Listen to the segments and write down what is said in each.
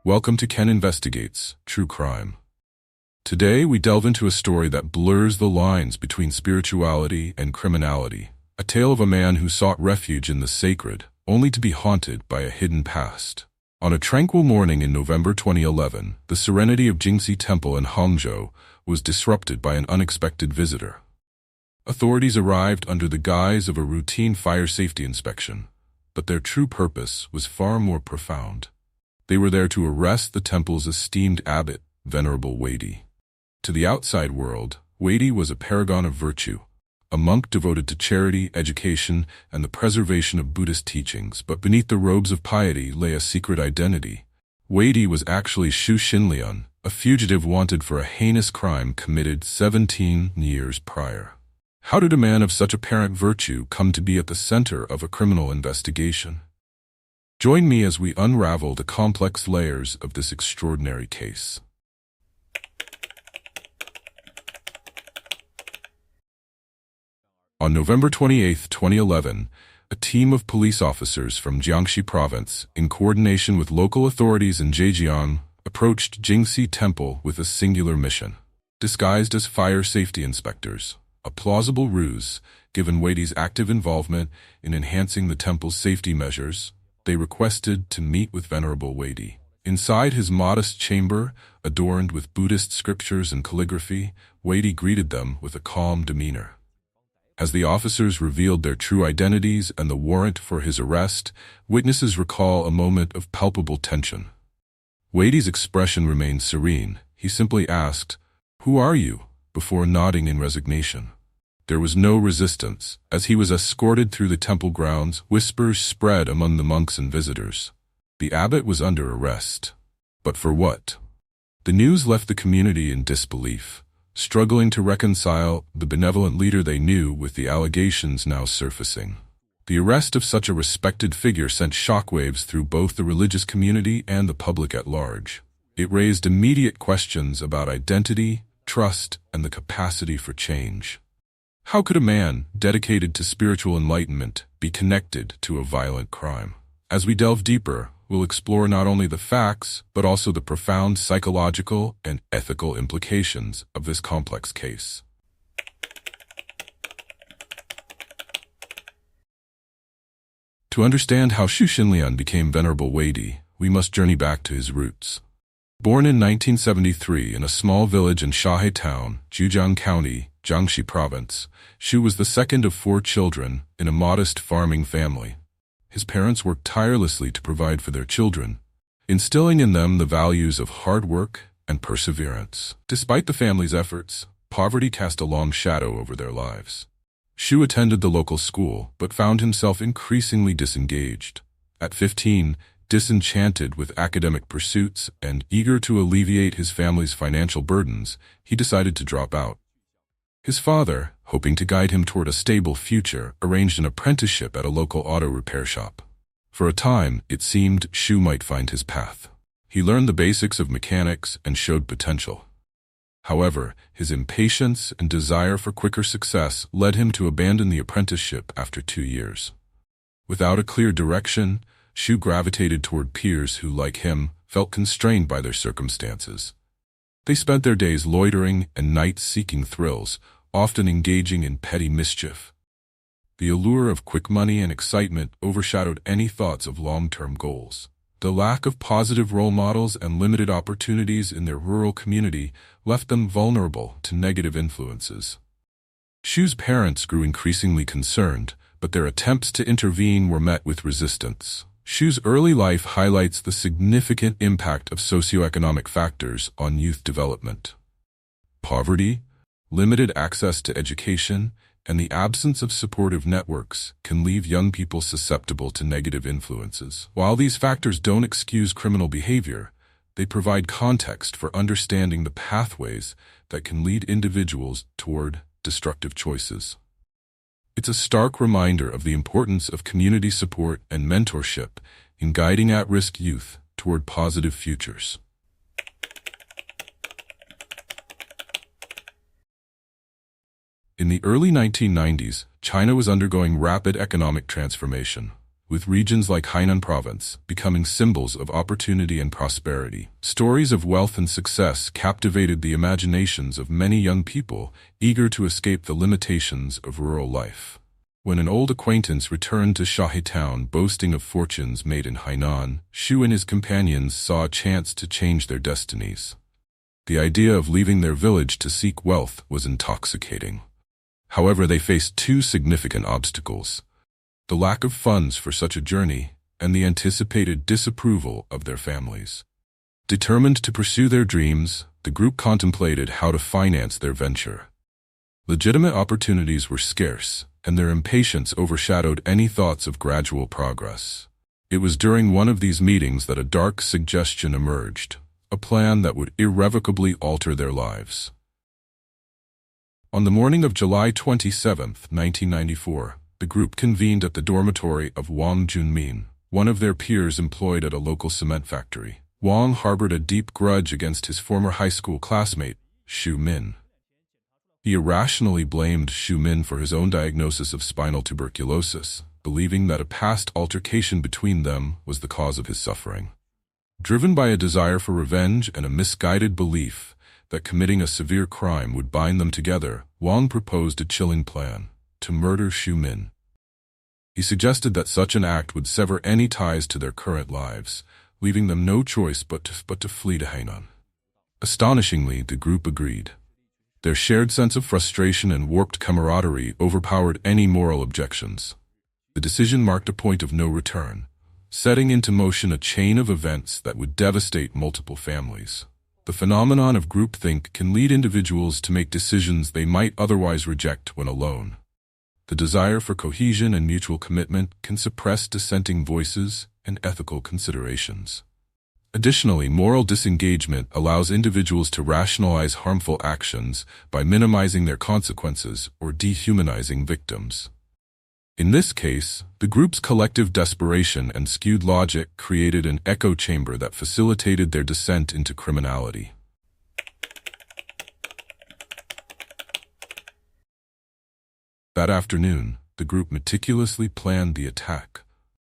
Welcome to Ken Investigates True Crime. Today we delve into a story that blurs the lines between spirituality and criminality, a tale of a man who sought refuge in the sacred, only to be haunted by a hidden past. On a tranquil morning in November 2011, the serenity of Jingci Temple in Hangzhou was disrupted by an unexpected visitor. Authorities arrived under the guise of a routine fire safety inspection, but their true purpose was far more profound. They were there to arrest the temple's esteemed abbot, Venerable Weidi. To the outside world, Weidi was a paragon of virtue, a monk devoted to charity, education, and the preservation of Buddhist teachings, but beneath the robes of piety lay a secret identity. Weidi was actually Xu Xinlian, a fugitive wanted for a heinous crime committed 17 years prior. How did a man of such apparent virtue come to be at the center of a criminal investigation? Join me as we unravel the complex layers of this extraordinary case. On November 28, 2011, a team of police officers from Jiangxi Province, in coordination with local authorities in Zhejiang, approached Jingci Temple with a singular mission. Disguised as fire safety inspectors, a plausible ruse, given Weidi's active involvement in enhancing the temple's safety measures, they requested to meet with Venerable Weidi. Inside his modest chamber, adorned with Buddhist scriptures and calligraphy, Weidi greeted them with a calm demeanor. As the officers revealed their true identities and the warrant for his arrest, witnesses recall a moment of palpable tension. Weidi's expression remained serene. He simply asked, "Who are you?" before nodding in resignation. There was no resistance. As he was escorted through the temple grounds, whispers spread among the monks and visitors. The abbot was under arrest. But for what? The news left the community in disbelief, struggling to reconcile the benevolent leader they knew with the allegations now surfacing. The arrest of such a respected figure sent shockwaves through both the religious community and the public at large. It raised immediate questions about identity, trust, and the capacity for change. How could a man dedicated to spiritual enlightenment be connected to a violent crime? As we delve deeper, we'll explore not only the facts, but also the profound psychological and ethical implications of this complex case. To understand how Xu Xinlian became Venerable Weidi, we must journey back to his roots. Born in 1973 in a small village in Shahe Town, Zhejiang County, Jiangxi Province, Xu was the second of 4 children in a modest farming family. His parents worked tirelessly to provide for their children, instilling in them the values of hard work and perseverance. Despite the family's efforts, poverty cast a long shadow over their lives. Xu attended the local school, but found himself increasingly disengaged. At 15, disenchanted with academic pursuits and eager to alleviate his family's financial burdens, he decided to drop out. His father, hoping to guide him toward a stable future, arranged an apprenticeship at a local auto repair shop. For a time, it seemed Xu might find his path. He learned the basics of mechanics and showed potential. However, his impatience and desire for quicker success led him to abandon the apprenticeship after 2 years. Without a clear direction, Xu gravitated toward peers who, like him, felt constrained by their circumstances. They spent their days loitering and nights seeking thrills, often engaging in petty mischief. The allure of quick money and excitement overshadowed any thoughts of long-term goals. The lack of positive role models and limited opportunities in their rural community left them vulnerable to negative influences. Xu's parents grew increasingly concerned, but their attempts to intervene were met with resistance. Xu's early life highlights the significant impact of socioeconomic factors on youth development. Poverty, limited access to education, and the absence of supportive networks can leave young people susceptible to negative influences. While these factors don't excuse criminal behavior, they provide context for understanding the pathways that can lead individuals toward destructive choices. It's a stark reminder of the importance of community support and mentorship in guiding at-risk youth toward positive futures. In the early 1990s, China was undergoing rapid economic transformation. with regions like Hainan province becoming symbols of opportunity and prosperity. Stories of wealth and success captivated the imaginations of many young people eager to escape the limitations of rural life. When an old acquaintance returned to Shahe town boasting of fortunes made in Hainan, Xu and his companions saw a chance to change their destinies. The idea of leaving their village to seek wealth was intoxicating. However, they faced two significant obstacles: the lack of funds for such a journey and the anticipated disapproval of their families. Determined to pursue their dreams, the group contemplated how to finance their venture. Legitimate opportunities were scarce, and their impatience overshadowed any thoughts of gradual progress. It was during one of these meetings that a dark suggestion emerged, a plan that would irrevocably alter their lives. On the morning of July 27, 1994, the group convened at the dormitory of Wang Junmin, one of their peers employed at a local cement factory. Wang harbored a deep grudge against his former high school classmate, Xu Min. He irrationally blamed Xu Min for his own diagnosis of spinal tuberculosis, believing that a past altercation between them was the cause of his suffering. Driven by a desire for revenge and a misguided belief that committing a severe crime would bind them together, Wang proposed a chilling plan: to murder Xu Min. He suggested that such an act would sever any ties to their current lives, leaving them no choice but to flee to Hainan. Astonishingly, the group agreed. Their shared sense of frustration and warped camaraderie overpowered any moral objections. The decision marked a point of no return, setting into motion a chain of events that would devastate multiple families. The phenomenon of groupthink can lead individuals to make decisions they might otherwise reject when alone. The desire for cohesion and mutual commitment can suppress dissenting voices and ethical considerations. Additionally, moral disengagement allows individuals to rationalize harmful actions by minimizing their consequences or dehumanizing victims. In this case, the group's collective desperation and skewed logic created an echo chamber that facilitated their descent into criminality. That afternoon, the group meticulously planned the attack.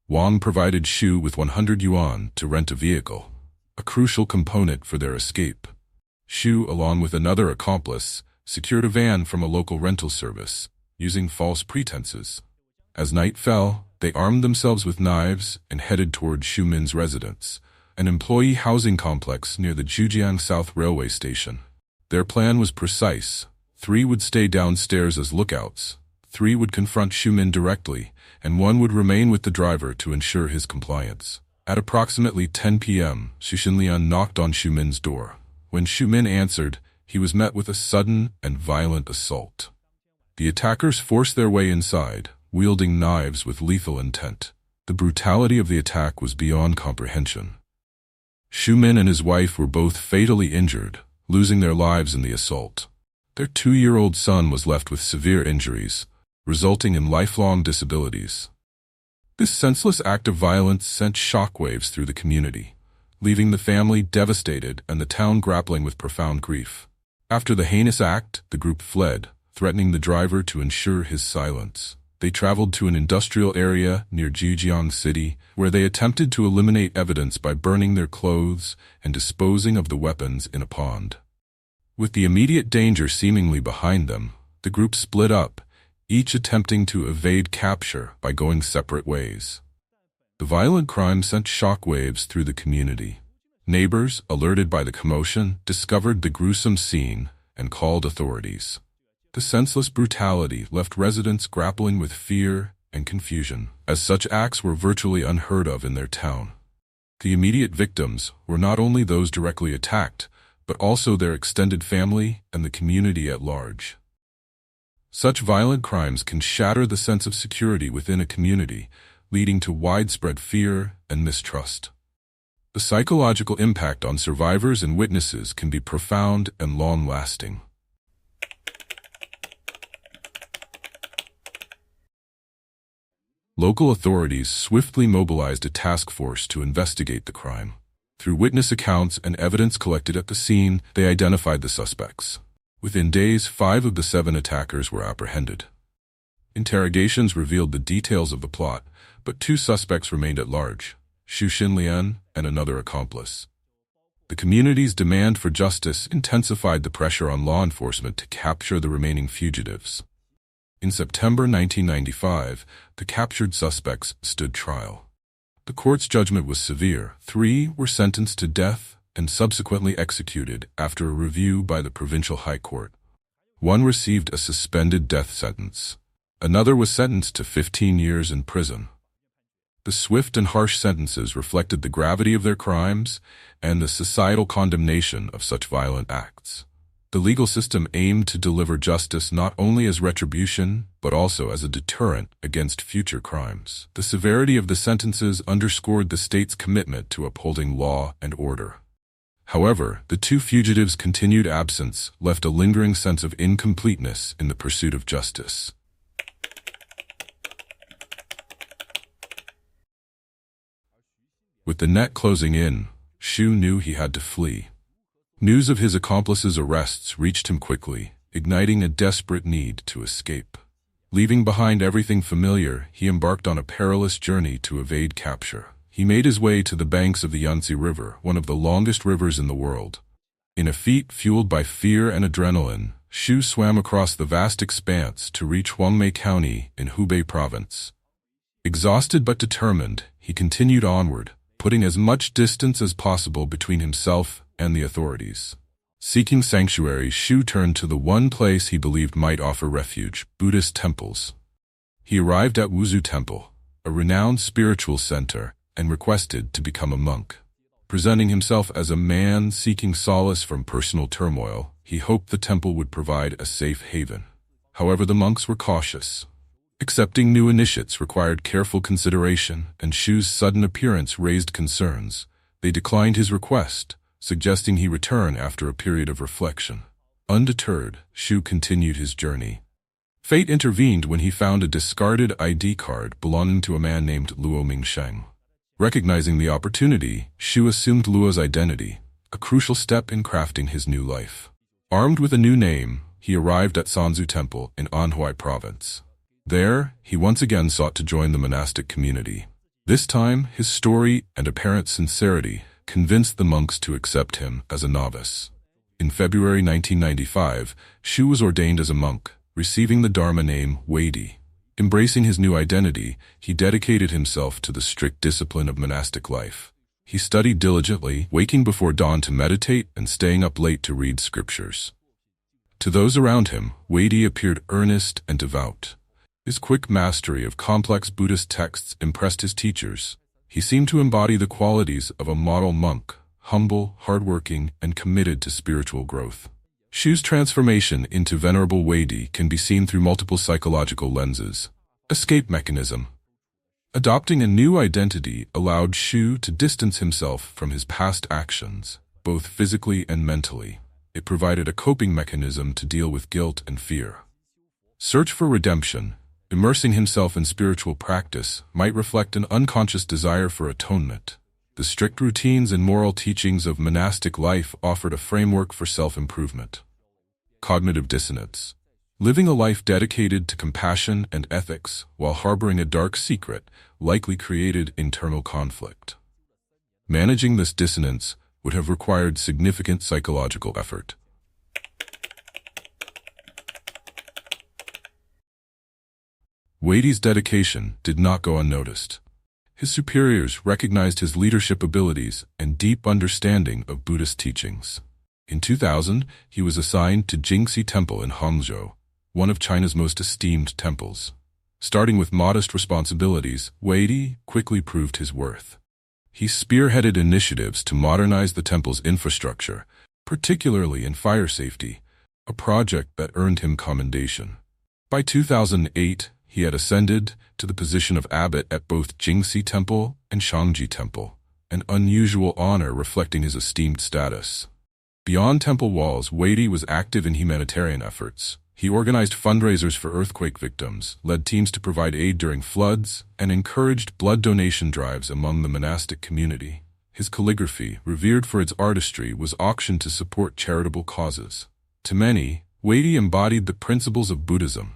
Wang provided Xu with 100 yuan to rent a vehicle, a crucial component for their escape. Xu, along with another accomplice, secured a van from a local rental service, using false pretenses. As night fell, they armed themselves with knives and headed toward Xu Min's residence, an employee housing complex near the Zhujiang South Railway Station. Their plan was precise. 3 would stay downstairs as lookouts, 3 would confront Xu Min directly, and 1 would remain with the driver to ensure his compliance. At approximately 10 p.m., Xu Xinlian knocked on Xu Min's door. When Xu Min answered, he was met with a sudden and violent assault. The attackers forced their way inside, wielding knives with lethal intent. The brutality of the attack was beyond comprehension. Xu Min and his wife were both fatally injured, losing their lives in the assault. Their 2-year-old son was left with severe injuries, resulting in lifelong disabilities. This senseless act of violence sent shockwaves through the community, leaving the family devastated and the town grappling with profound grief. After the heinous act, the group fled, threatening the driver to ensure his silence. They traveled to an industrial area near Zhujiang City, where they attempted to eliminate evidence by burning their clothes and disposing of the weapons in a pond. With the immediate danger seemingly behind them, the group split up, each attempting to evade capture by going separate ways. The violent crime sent shockwaves through the community. Neighbors, alerted by the commotion, discovered the gruesome scene and called authorities. The senseless brutality left residents grappling with fear and confusion, as such acts were virtually unheard of in their town. The immediate victims were not only those directly attacked, but also their extended family and the community at large. Such violent crimes can shatter the sense of security within a community, leading to widespread fear and mistrust. The psychological impact on survivors and witnesses can be profound and long-lasting. Local authorities swiftly mobilized a task force to investigate the crime. Through witness accounts and evidence collected at the scene, they identified the suspects. Within days, 5 of the 7 attackers were apprehended. Interrogations revealed the details of the plot, but two suspects remained at large, Xu Xinlian and another accomplice. The community's demand for justice intensified the pressure on law enforcement to capture the remaining fugitives. In September 1995, the captured suspects stood trial. The court's judgment was severe. 3 were sentenced to death and subsequently executed after a review by the provincial high court. 1 received a suspended death sentence. Another was sentenced to 15 years in prison. The swift and harsh sentences reflected the gravity of their crimes and the societal condemnation of such violent acts. The legal system aimed to deliver justice not only as retribution, but also as a deterrent against future crimes. The severity of the sentences underscored the state's commitment to upholding law and order. However, the two fugitives' continued absence left a lingering sense of incompleteness in the pursuit of justice. With the net closing in, Xu knew he had to flee. News of his accomplices' arrests reached him quickly, igniting a desperate need to escape. Leaving behind everything familiar, he embarked on a perilous journey to evade capture. He made his way to the banks of the Yangtze River, one of the longest rivers in the world. In a feat fueled by fear and adrenaline, Xu swam across the vast expanse to reach Huangmei County in Hubei Province. Exhausted but determined, he continued onward, putting as much distance as possible between himself and the authorities. Seeking sanctuary, Xu turned to the one place he believed might offer refuge: Buddhist temples. He arrived at Xu Temple, a renowned spiritual center, and requested to become a monk. Presenting himself as a man seeking solace from personal turmoil, he hoped the temple would provide a safe haven. However, the monks were cautious. Accepting new initiates required careful consideration, and Xu's sudden appearance raised concerns. They declined his request, suggesting he return after a period of reflection. Undeterred, Xu continued his journey. Fate intervened when he found a discarded ID card belonging to a man named Luo Mingsheng. Recognizing the opportunity, Xu assumed Luo's identity, a crucial step in crafting his new life. Armed with a new name, he arrived at Sanzu Temple in Anhui Province. There, he once again sought to join the monastic community. This time, his story and apparent sincerity convinced the monks to accept him as a novice. In February 1995, Xu was ordained as a monk, receiving the Dharma name Weidi. Embracing his new identity, he dedicated himself to the strict discipline of monastic life. He studied diligently, waking before dawn to meditate and staying up late to read scriptures. To those around him, Weidi appeared earnest and devout. His quick mastery of complex Buddhist texts impressed his teachers. He seemed to embody the qualities of a model monk, humble, hardworking, and committed to spiritual growth. Xu's transformation into Venerable Weidi can be seen through multiple psychological lenses. Escape mechanism. Adopting a new identity allowed Xu to distance himself from his past actions, both physically and mentally. It provided a coping mechanism to deal with guilt and fear. Search for redemption. Immersing himself in spiritual practice might reflect an unconscious desire for atonement. The strict routines and moral teachings of monastic life offered a framework for self-improvement. Cognitive dissonance. Living a life dedicated to compassion and ethics while harboring a dark secret likely created internal conflict. Managing this dissonance would have required significant psychological effort. Weidi's dedication did not go unnoticed. His superiors recognized his leadership abilities and deep understanding of Buddhist teachings. In 2000, he was assigned to Jingci Temple in Hangzhou, one of China's most esteemed temples. Starting with modest responsibilities, Weidi quickly proved his worth. He spearheaded initiatives to modernize the temple's infrastructure, particularly in fire safety, a project that earned him commendation. By 2008, he had ascended to the position of abbot at both Jingci Temple and Shangji Temple, an unusual honor reflecting his esteemed status. Beyond temple walls, Weidi was active in humanitarian efforts. He organized fundraisers for earthquake victims, led teams to provide aid during floods, and encouraged blood donation drives among the monastic community. His calligraphy, revered for its artistry, was auctioned to support charitable causes. To many, Weidi embodied the principles of Buddhism,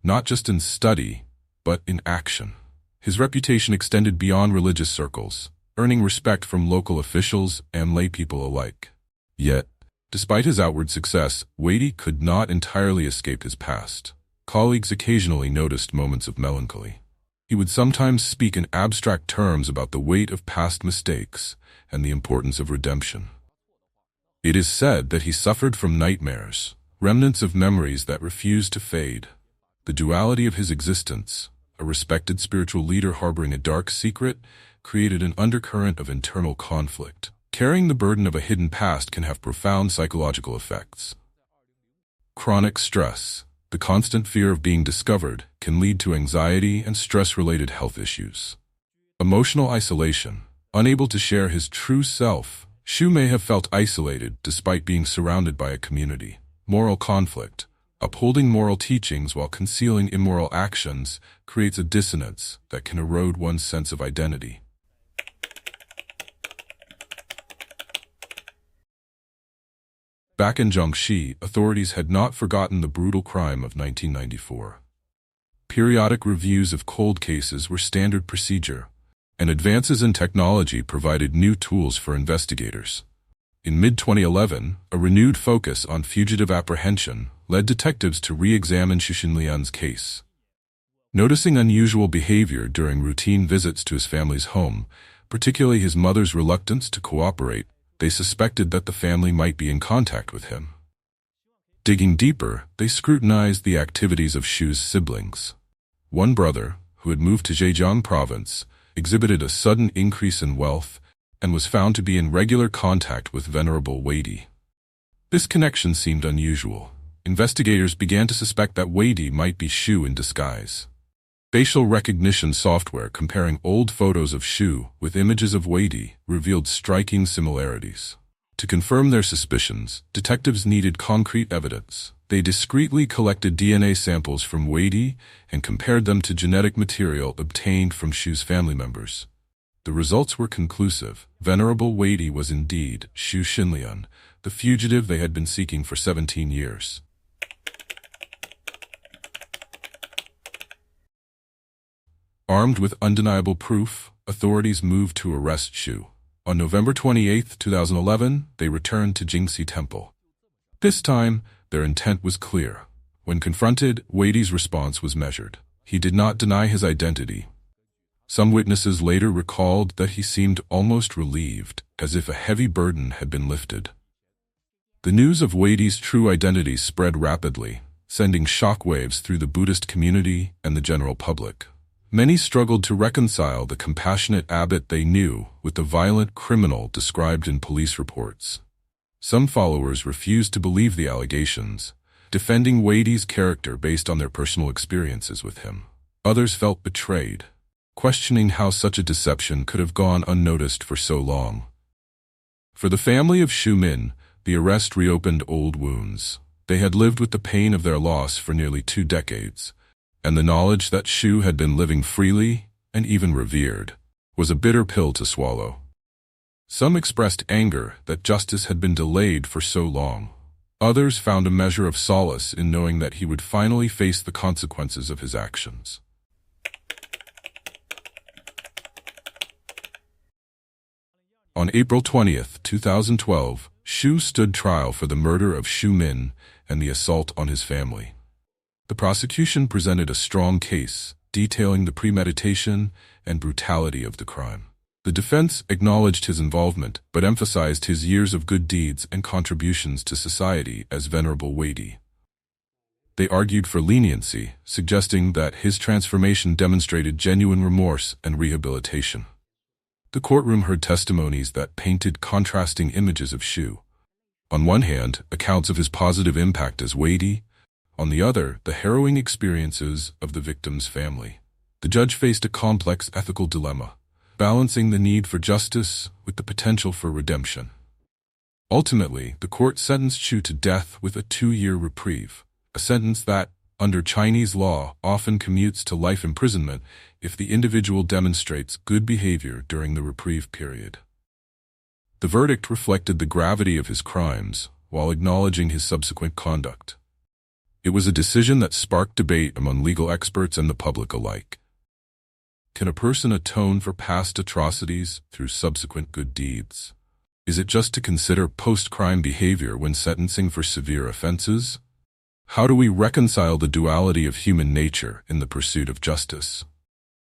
not just in study, but in action. His reputation extended beyond religious circles, earning respect from local officials and laypeople alike. Yet, despite his outward success, Weidi could not entirely escape his past. Colleagues occasionally noticed moments of melancholy. He would sometimes speak in abstract terms about the weight of past mistakes and the importance of redemption. It is said that he suffered from nightmares, remnants of memories that refused to fade. The duality of his existence, a respected spiritual leader harboring a dark secret, created an undercurrent of internal conflict. Carrying the burden of a hidden past can have profound psychological effects. Chronic stress, the constant fear of being discovered, can lead to anxiety and stress-related health issues. Emotional isolation, unable to share his true self, Xu may have felt isolated despite being surrounded by a community. Moral conflict, upholding moral teachings while concealing immoral actions, creates a dissonance that can erode one's sense of identity. Back in Jingci, authorities had not forgotten the brutal crime of 1994. Periodic reviews of cold cases were standard procedure, and advances in technology provided new tools for investigators. In mid-2011, a renewed focus on fugitive apprehension led detectives to re-examine Xu Xinlian's case. Noticing unusual behavior during routine visits to his family's home, particularly his mother's reluctance to cooperate, they suspected that the family might be in contact with him. Digging deeper, they scrutinized the activities of Xu's siblings. One brother, who had moved to Zhejiang province, exhibited a sudden increase in wealth and was found to be in regular contact with Venerable Weidi. This connection seemed unusual. Investigators began to suspect that Weidi might be Xu in disguise. Facial recognition software comparing old photos of Xu with images of Weidi revealed striking similarities. To confirm their suspicions, detectives needed concrete evidence. They discreetly collected DNA samples from Weidi and compared them to genetic material obtained from Xu's family members. The results were conclusive. Venerable Weidi was indeed Xu Xinlian, the fugitive they had been seeking for 17 years. Armed with undeniable proof, authorities moved to arrest Xu. On November 28, 2011, they returned to Jingci Temple. This time, their intent was clear. When confronted, Weidi's response was measured. He did not deny his identity. Some witnesses later recalled that he seemed almost relieved, as if a heavy burden had been lifted. The news of Weidi's true identity spread rapidly, sending shockwaves through the Buddhist community and the general public. Many struggled to reconcile the compassionate abbot they knew with the violent criminal described in police reports. Some followers refused to believe the allegations, defending Weidi's character based on their personal experiences with him. Others felt betrayed, questioning how such a deception could have gone unnoticed for so long. For the family of Xu Min, the arrest reopened old wounds. They had lived with the pain of their loss for nearly 2 decades. And the knowledge that Xu had been living freely, and even revered, was a bitter pill to swallow. Some expressed anger that justice had been delayed for so long. Others found a measure of solace in knowing that he would finally face the consequences of his actions. On April 20, 2012, Xu stood trial for the murder of Xu Min and the assault on his family. The prosecution presented a strong case, detailing the premeditation and brutality of the crime. The defense acknowledged his involvement, but emphasized his years of good deeds and contributions to society as Venerable Weidi. They argued for leniency, suggesting that his transformation demonstrated genuine remorse and rehabilitation. The courtroom heard testimonies that painted contrasting images of Xu. On one hand, accounts of his positive impact as Weidi, on the other, the harrowing experiences of the victim's family. The judge faced a complex ethical dilemma, balancing the need for justice with the potential for redemption. Ultimately, the court sentenced Xu to death with a 2-year reprieve, a sentence that, under Chinese law, often commutes to life imprisonment if the individual demonstrates good behavior during the reprieve period. The verdict reflected the gravity of his crimes, while acknowledging his subsequent conduct. It was a decision that sparked debate among legal experts and the public alike. Can a person atone for past atrocities through subsequent good deeds? Is it just to consider post-crime behavior when sentencing for severe offenses? How do we reconcile the duality of human nature in the pursuit of justice?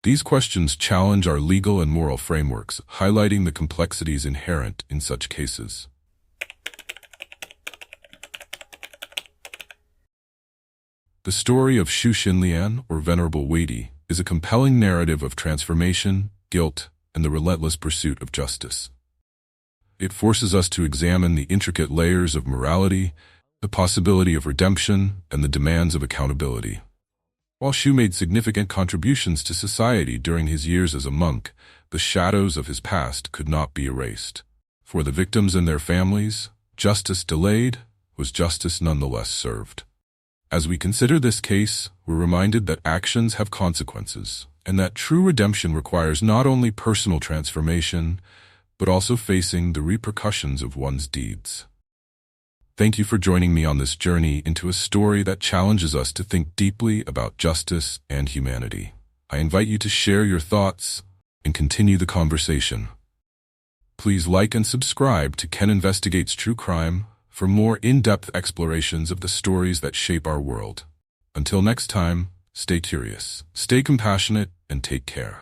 These questions challenge our legal and moral frameworks, highlighting the complexities inherent in such cases. The story of Xu Xinlian, or Venerable Weidi, is a compelling narrative of transformation, guilt, and the relentless pursuit of justice. It forces us to examine the intricate layers of morality, the possibility of redemption, and the demands of accountability. While Xu made significant contributions to society during his years as a monk, the shadows of his past could not be erased. For the victims and their families, justice delayed was justice nonetheless served. As we consider this case, we're reminded that actions have consequences, and that true redemption requires not only personal transformation, but also facing the repercussions of one's deeds. Thank you for joining me on this journey into a story that challenges us to think deeply about justice and humanity. I invite you to share your thoughts and continue the conversation. Please like and subscribe to Ken Investigates True Crime for more in-depth explorations of the stories that shape our world. Until next time, stay curious, stay compassionate, and take care.